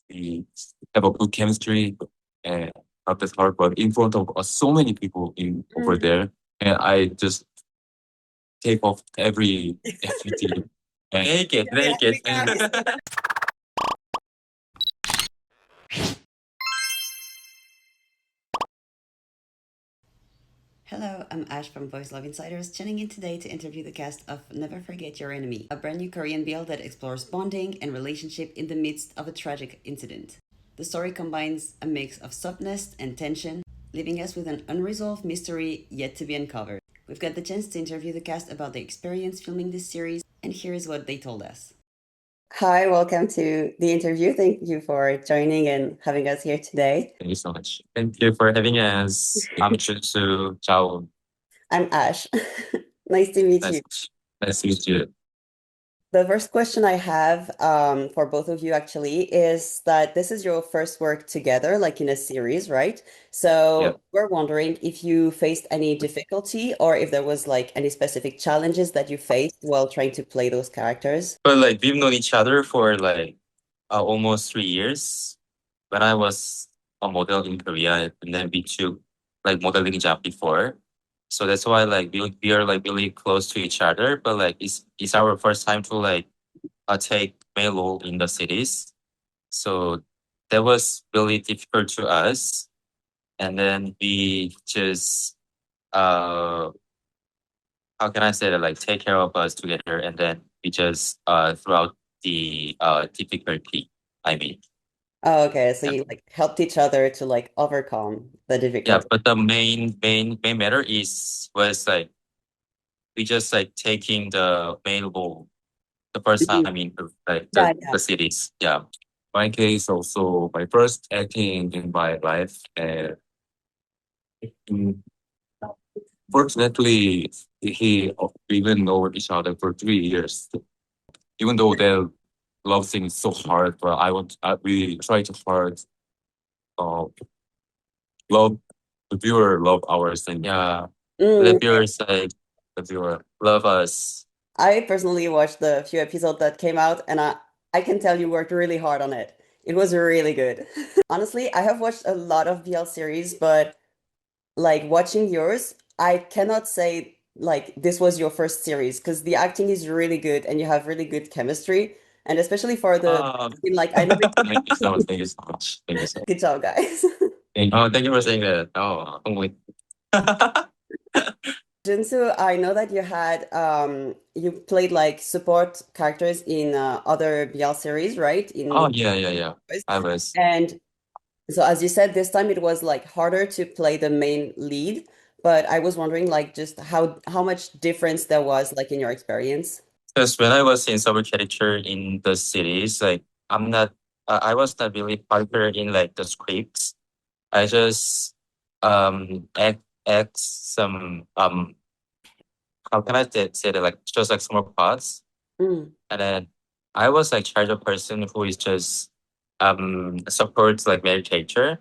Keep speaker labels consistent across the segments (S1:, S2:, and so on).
S1: we have a good chemistry and not that hard, but in front of so many people in over
S2: Mm.
S1: there, and I just take off everything and naked.
S2: Hello, I'm Ash from Voice Love Insiders, tuning in today to interview the cast of Never Forget Your Enemy, a brand new Korean BL that explores bonding and relationship in the midst of a tragic incident. The story combines a mix of softness and tension, leaving us with an unresolved mystery yet to be uncovered. We've got the chance to interview the cast about their experience filming this series, and here's what they told us. Hi, welcome to the interview. Thank you for joining and having us here today.
S1: Thank you so much. Thank you for having us. I'm JunSu, JaWoon.
S2: I'm Ash. Nice to meet you.
S1: Nice, nice to meet you.
S2: The first question I have for both of you actually is that this is your first work together, like in a series, right?
S1: Yeah.
S2: So we're wondering if you faced any difficulty or if there was like any specific challenges that you faced while trying to play those characters.
S1: But like we've known each other for like almost 3 years. When I was a model in Korea, and then we took like modeling job before. So that's why like we are like really close to each other. But like it's our first time to like take main role in the cities. So that was really difficult to us. And then we just how can I say that, like take care of us together, and then we just throughout the difficulty. I mean,
S2: Oh, okay. So
S1: yeah,
S2: you like helped each other to like overcome the
S1: yeah.
S2: difficulty.
S1: But the main matter is was like we just like taking the main role the first
S2: Mhm.
S1: time in like
S2: Yeah, yeah.
S1: the cities. Yeah. My case also my first acting in my life, and mm, fortunately we even know each other for 3 years. Even though their love scene is so hard, but I really try to hard uh love the viewer love ours, and yeah, the
S2: Mm,
S1: viewer say the viewer love us.
S2: I personally watched the few episodes that came out, and I can tell you worked really hard on it. It was really good. Honestly, I have watched a lot of BL series, but like watching yours, I cannot say like this was your first series because the acting is really good and you have really good chemistry. And especially for the
S1: Um,
S2: like I know it.
S1: thank you so much. Thank you so much. Thank you so much.
S2: Good job, guys.
S1: Thank you for saying that. Oh, I'm with.
S2: Junsu, I know that you had you played like support characters in other BL series, right?
S1: Oh
S2: In
S1: yeah. I was.
S2: and so as you said, this time it was like harder to play the main lead, but I was wondering like just how much difference there was like in your experience.
S1: Because when I was in summer character in the series, like I'm not, I was not really popular in like the scripts. I just act some how can I say that, like just like small parts,
S2: Mm.
S1: and then I was like charge of person who is just supports like main character.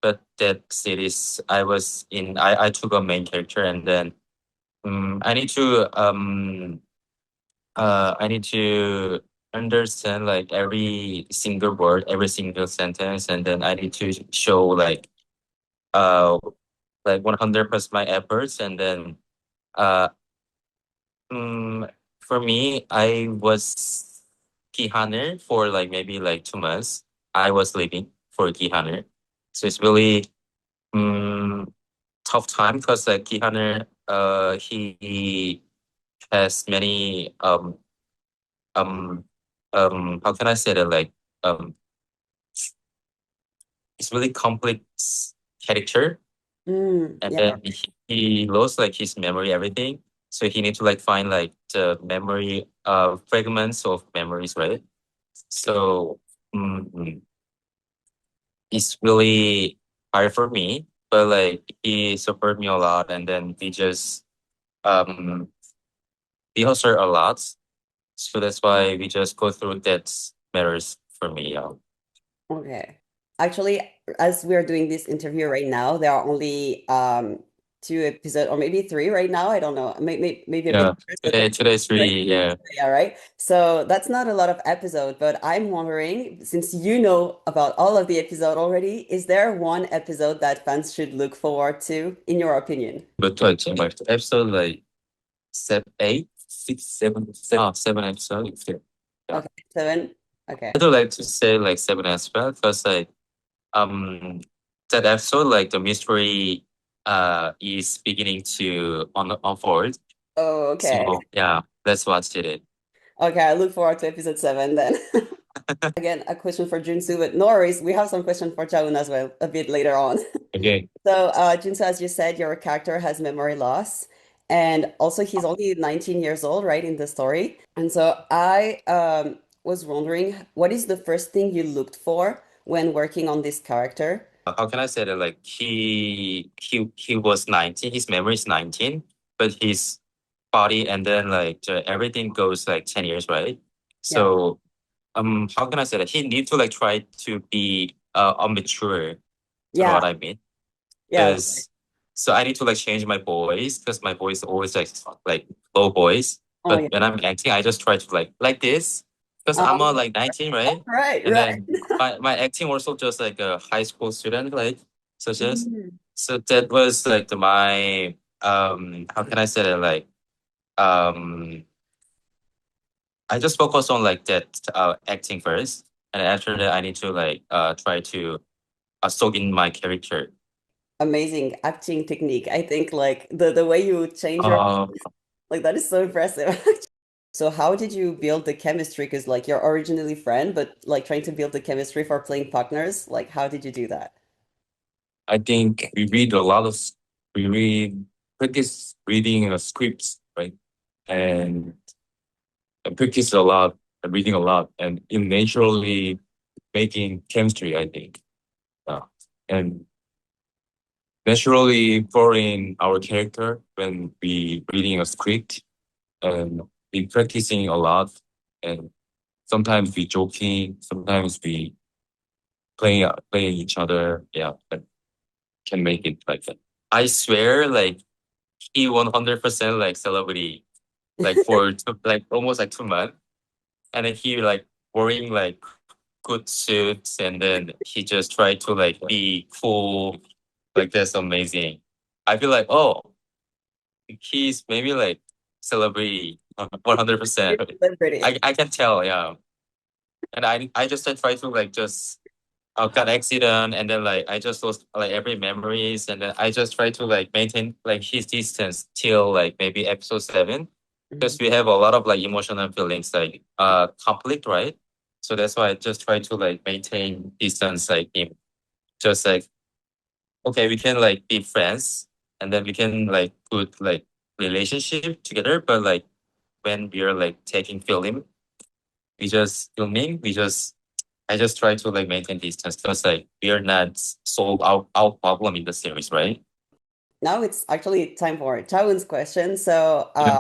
S1: But that series I took a main character, and then I need to understand like every single word, every single sentence, and then I need to show uh like 100% my efforts, and then uh for me I was Ki Ha Neul for like maybe like 2 months. I was living for Ki Ha Neul, so it's really um tough time because like Ki Ha Neul he has many um how can I say that, like um it's really complex character,
S2: Mm.
S1: and
S2: Yeah.
S1: then he lost like his memory, everything. So he need to like find like the memory fragments of memories, right? So mm, it's really hard for me, but like he supported me a lot, and then we just um we hustle a lot. So that's why we just go through that matters for me. Yeah.
S2: Okay. Actually, as we're doing this interview right now, there are only two episodes or maybe three right now. I don't know. Maybe a bit
S1: Yeah.
S2: worse, but
S1: Today's
S2: like,
S1: three. Yeah.
S2: yeah, right. So that's not a lot of episode, but I'm wondering, since you know about all of the episode already, is there one episode that fans should look forward to, in your opinion?
S1: But 정말 episode like seven, eight, six, seven, seven episodes. Yeah. Yeah.
S2: Okay, seven. Okay.
S1: I do like to say like seven as well because like um that episode like the mystery is beginning to unfold.
S2: Oh, okay.
S1: So yeah, let's watch it.
S2: Okay, I look forward to episode seven then. Again, a question for Junsu, but no worries. We have some question for JaWoon as well a bit later on.
S1: Okay.
S2: So, Junsu, as you said, your character has memory loss, and also he's only 19 years old, right, in the story. And so I was wondering, what is the first thing you looked for when working on this character?
S1: How can I say that? Like he was 19. His memory is 19, but his body and then like everything goes like 10 years, right?
S2: Yeah,
S1: So how can I say that? He need to like try to be mature. You know
S2: yeah,
S1: what I mean?
S2: yeah.
S1: Because so I need to like change my voice because my voice is always like low voice.
S2: Oh,
S1: But
S2: yeah.
S1: when I'm acting, I just try to like this because I'm like 19, right?
S2: Right,
S1: And
S2: right.
S1: then my acting also just like a high school student, like such as
S2: Mhm.
S1: so that was like my how can I say that like um I just focus on like that acting first, and after that I need to like try to soak in my character.
S2: Amazing acting technique. I think like the way you change your
S1: Uh,
S2: like that is so impressive. So how did you build the chemistry? Because like you're originally friend, but like trying to build the chemistry for playing partners, like how did you do that?
S1: I think we read a lot of we read practice reading scripts, right? And practice a lot, reading a lot, and in naturally making chemistry. I think, and naturally following our character when we reading a script and we practicing a lot, and sometimes we joking, sometimes we playing each other. Yeah, but can make it like that. I swear, like he 100% like celebrity like for like almost like 2 months, and then he like wearing like good suits, and then he just tried to like be cool. Like that's amazing. I feel like he's maybe like celebrity 100%.
S2: That's pretty.
S1: I can tell, yeah. And I just try to like just got accident, and then like I just lost like every memories, and then I just try to like maintain like his distance till like maybe episode seven, because
S2: Mhm.
S1: we have a lot of like emotional feelings like conflict, right? So that's why I just try to like maintain distance like him, just like okay, we can like be friends, and then we can like put like relationship together, but like when we are like taking film, we just filming, we just I just try to like maintain distance because like we are not solve our problem in the series, right?
S2: Now it's actually time for Chawun's question. So
S1: Yeah,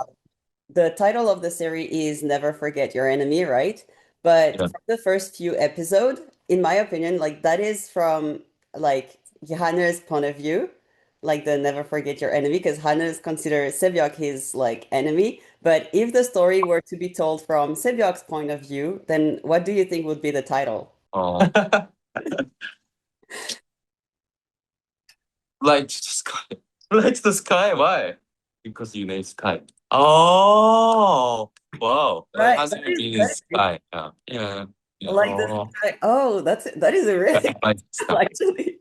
S2: the title of the series is Never Forget Your Enemy, right? But
S1: yeah.
S2: from the first few episodes, in my opinion, like that is from like Johanna's point of view, like the Never Forget Your Enemy, because Hannah's considers Sebyok his like enemy. But if the story were to be told from Sebyok's point of view, then what do you think would be the title?
S1: Oh, like the sky, like the sky. Why? Because you name sky. Oh, wow.
S2: Right,
S1: Has it been sky? Yeah, yeah. Yeah.
S2: like this.
S1: Oh,
S2: Oh, that is a really
S1: I like sky.
S2: actually.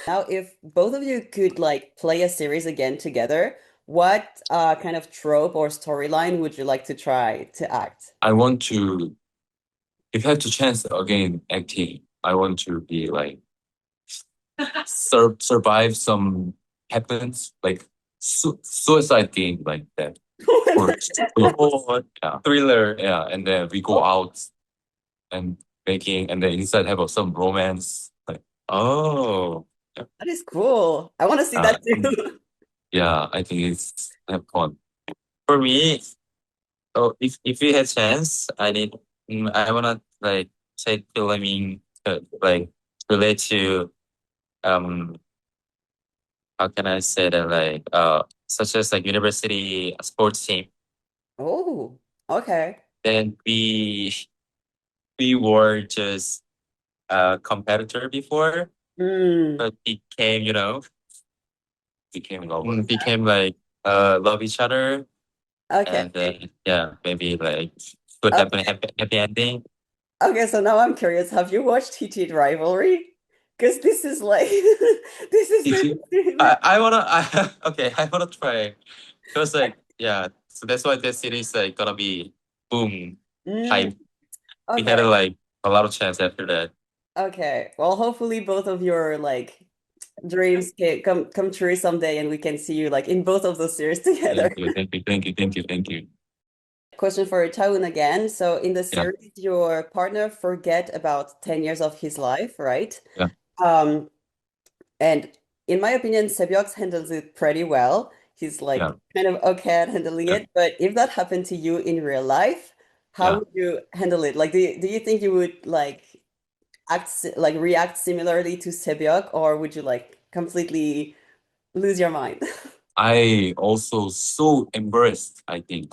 S2: Now, if both of you could like play a series again together, what kind of trope or storyline would you like to try to act?
S1: I want to. If I have the chance again acting, I want to be like survive some happens like suicide game like that or yeah, thriller, yeah, and then we go
S2: Oh,
S1: out and making and then inside have some romance like oh yeah,
S2: that is cool. I want to see that too.
S1: yeah, I think it's have fun for me. So if we had chance, I wanna like take filming like relate to um how can I say that, like such as like university sports team.
S2: Oh, okay.
S1: Then we were just a competitor before,
S2: Mm,
S1: but became like love each other,
S2: okay.
S1: and then yeah, maybe like could happen
S2: Okay.
S1: happy ending.
S2: Okay, so now I'm curious. Have you watched Heated Rivalry? Because this is like this is
S1: Did
S2: very
S1: you?
S2: similar.
S1: Okay, I wanna try because like yeah, so that's why this series like gonna be boom
S2: Mm,
S1: hype. We
S2: okay.
S1: had like a lot of chance after that.
S2: Okay. Well, hopefully both of your like dreams can come true someday and we can see you like in both of those series together.
S1: Thank you.
S2: Question for Tawun again. So in the
S1: Yeah,
S2: series, your partner forget about 10 years of his life, right?
S1: yeah,
S2: Um, and in my opinion, Sebyok handles it pretty well. He's
S1: yeah,
S2: like kind of okay at handling
S1: yeah,
S2: it. But if that happened to you in real life, how
S1: yeah.
S2: would you handle it? Like, do you think you would like like react similarly to Sebyok, or would you like completely lose your mind?
S1: I also so embarrassed, I think,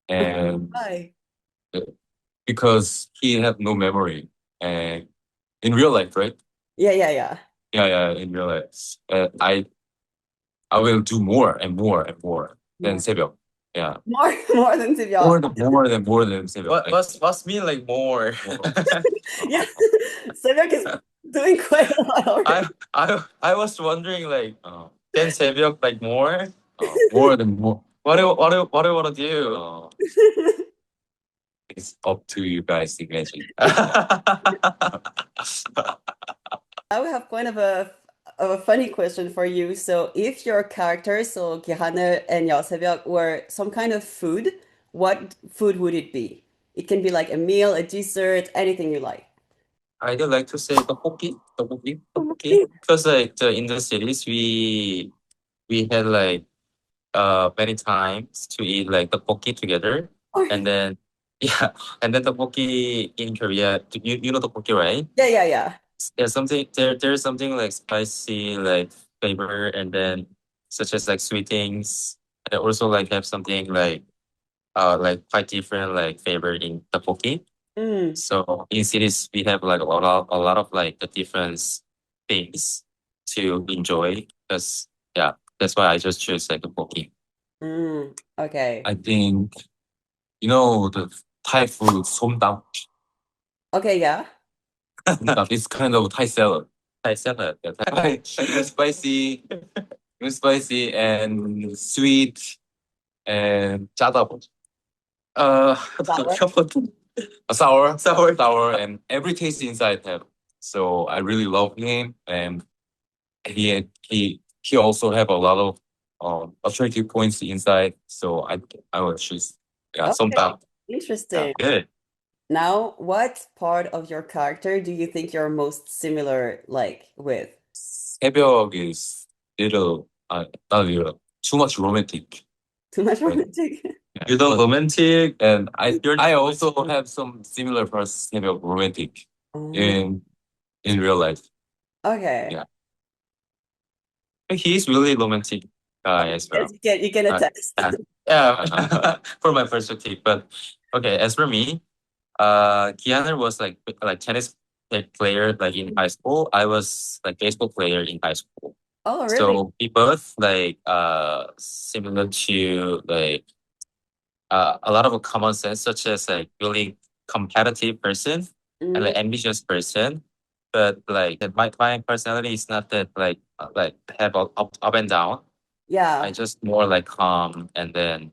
S1: and
S2: Why?
S1: uh, because he had no memory, and in real life, right?
S2: Yeah, yeah, yeah.
S1: Yeah, yeah, in real life, I will do more and more and more than
S2: More,
S1: 새벽. Yeah,
S2: more than Sebyok.
S1: more than 새벽. What's mean like more?
S2: Yeah, Sebyok is doing quite a lot
S1: I
S2: already.
S1: I was wondering like, can 새벽 like more? More than more. What do you want to do? It's up to you guys to imagine.
S2: I would have kind of a funny question for you. So, if your characters, so Ki Ha Neul and Yeo Sae Byeok, were some kind of food, what food would it be? It can be like a meal, a dessert, anything you like.
S1: I do like to say tteokbokki, because like in the cities we had like many times to eat like tteokbokki together, and then yeah, and then tteokbokki in Korea, you know tteokbokki, right?
S2: Yeah, yeah, yeah.
S1: There's something like spicy like flavor, and then such as like sweet things, and also like have something like quite different like flavor in tteokbokki.
S2: Mm,
S1: So in cities we have like a lot of like the different things to enjoy. Because yeah, that's why I just choose like tteokbokki.
S2: okay.
S1: I think the Thai food somdam.
S2: Okay, yeah.
S1: It's kind of Thai salad. Thai salad. Yeah, spicy, spicy and sweet and 짜다. Uh,
S2: Sour.
S1: sour, and every taste inside have. So I really love him, and he also have a lot of attractive points inside. So I would choose yeah
S2: Okay,
S1: somdam. Yeah,
S2: interesting.
S1: good.
S2: Now, what part of your character do you think you're most similar like with?
S1: 새벽 is little not little too much romantic.
S2: Too much
S1: Right?
S2: romantic.
S1: You're the romantic, and I also have some similar parts of romantic
S2: Oh,
S1: in real life.
S2: okay.
S1: Yeah, he's really romantic guy as
S2: Yes,
S1: well.
S2: you can attest.
S1: Yeah, yeah. From my perspective, but okay. As for me, Keanu was like tennis player like in high school. I was like baseball player in high school.
S2: Oh, really?
S1: So we both like similar to like a lot of common sense, such as like really competitive person and
S2: Mm,
S1: like ambitious person. But like that my personality is not that like have up and down. I
S2: yeah.
S1: just more like calm, and then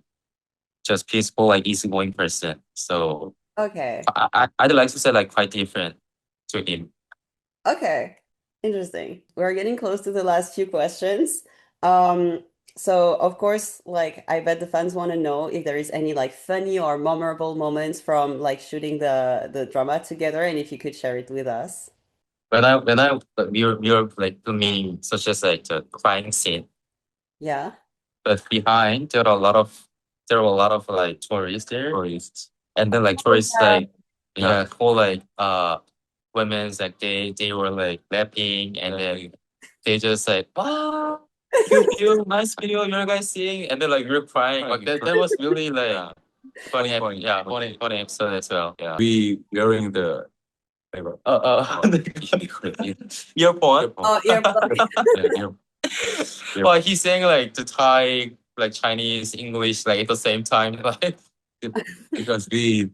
S1: just peaceful, like easygoing person. So
S2: Okay.
S1: I'd like to say like quite different to him.
S2: Okay. Interesting. We're getting close to the last few questions. Um, so of course, like I bet the fans want to know if there is any like funny or memorable moments from like shooting the drama together and if you could share it with us.
S1: When I we were like filming such as like the crying scene,
S2: Yeah.
S1: but behind there were a lot of like tourists there. Tourists. And then like
S2: Oh,
S1: tourists
S2: yeah.
S1: like yeah, whole like women's like they were like clapping, and then they just like wow. pew pew, nice video, you guys seeing, and then like we're crying. Like that was really like funny episode as well. Yeah. We wearing the earphone.
S2: Oh, earplug.
S1: Yeah, well, he's saying like the Thai, like Chinese, English, like at the same time, like because these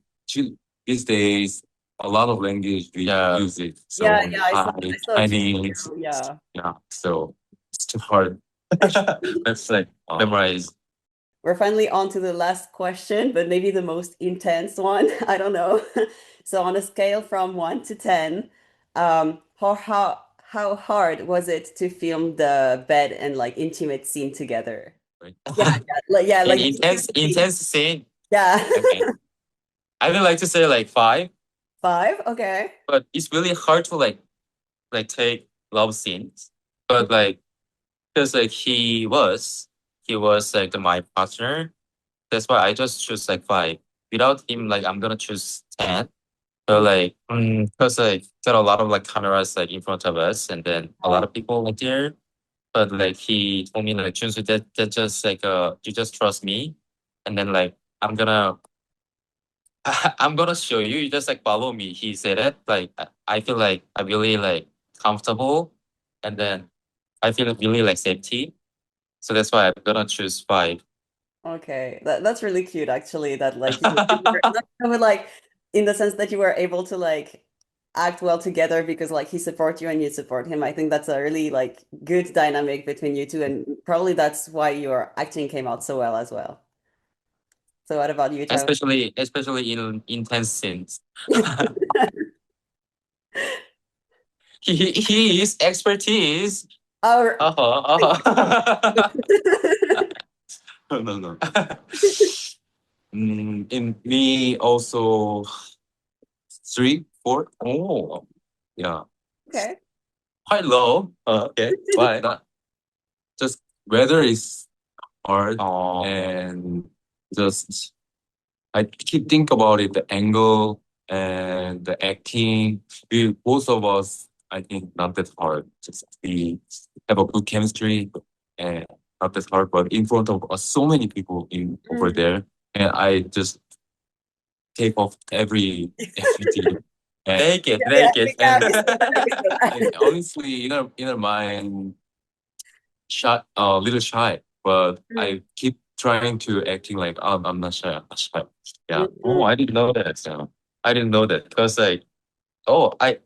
S1: days a lot of language we use it. So
S2: Yeah, yeah,
S1: Thai,
S2: I saw a
S1: Chinese,
S2: tutorial, yeah.
S1: yeah. So it's too hard. Let's like memorize.
S2: We're finally on to the last question, but maybe the most intense one. I don't know. So on a scale from 1 to 10, how hard was it to film the bed and like intimate scene together?
S1: Right?
S2: Yeah,
S1: An
S2: like
S1: intense scene.
S2: yeah.
S1: Okay. I would like to say like 5,
S2: 5, okay.
S1: but it's really hard to like take love scenes. But like because like he was like my partner. That's why I just choose like 5. Without him, like I'm gonna choose 10. But like, because like there are a lot of like cameras like in front of us, and then a lot of people like there. But like he told me like Junsu, that just like you just trust me, and then like I'm gonna I'm gonna show you. You just like follow me. He said it. Like I feel like I really like comfortable, and then I feel really like safety. So that's why I'm gonna choose 5.
S2: Okay, that's really cute actually. That like you were not kind of like in the sense that you were able to like act well together because like he supports you and you support him. I think that's a really like good dynamic between you two, and probably that's why your acting came out so well as well. So what about you, Joe?
S1: Especially in intense scenes. He is expertise.
S2: Our
S1: No, no. In me also 3, 4. Oh, yeah,
S2: okay.
S1: quite low. Okay, why? Just weather is hard, and just I keep think about it, the angle and the acting. We both of us, I think, not that hard. Just we have a good chemistry and not that hard. But in front of us, so many people in over there, and I just take off everything. And
S2: Yeah,
S1: make it,
S2: yeah, we saw that episode.
S1: and honestly, inner mind little shy, but I keep trying to acting like I'm not shy. I'm not shy. Yeah. Oh, I didn't know that. So I didn't know that because like I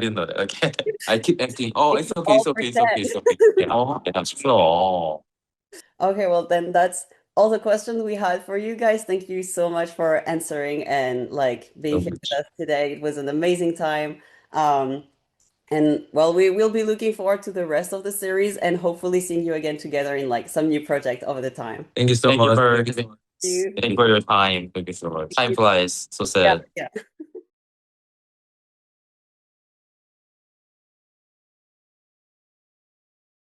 S1: didn't know that. Okay. I keep acting. Oh, it's okay.
S2: All
S1: It's okay. It's okay.
S2: pretend.
S1: It's okay. Yeah. Oh, yeah. Sure.
S2: Okay, well then that's all the questions we had for you guys. Thank you so much for answering and like being
S1: So
S2: here with
S1: much.
S2: us today. It was an amazing time. Um, and well, we will be looking forward to the rest of the series and hopefully seeing you again together in like some new project over the time.
S1: Thank you so much.
S2: You,
S1: Thank you for your time. Thank you so much. Time flies so
S2: yeah,
S1: sad.
S2: yeah.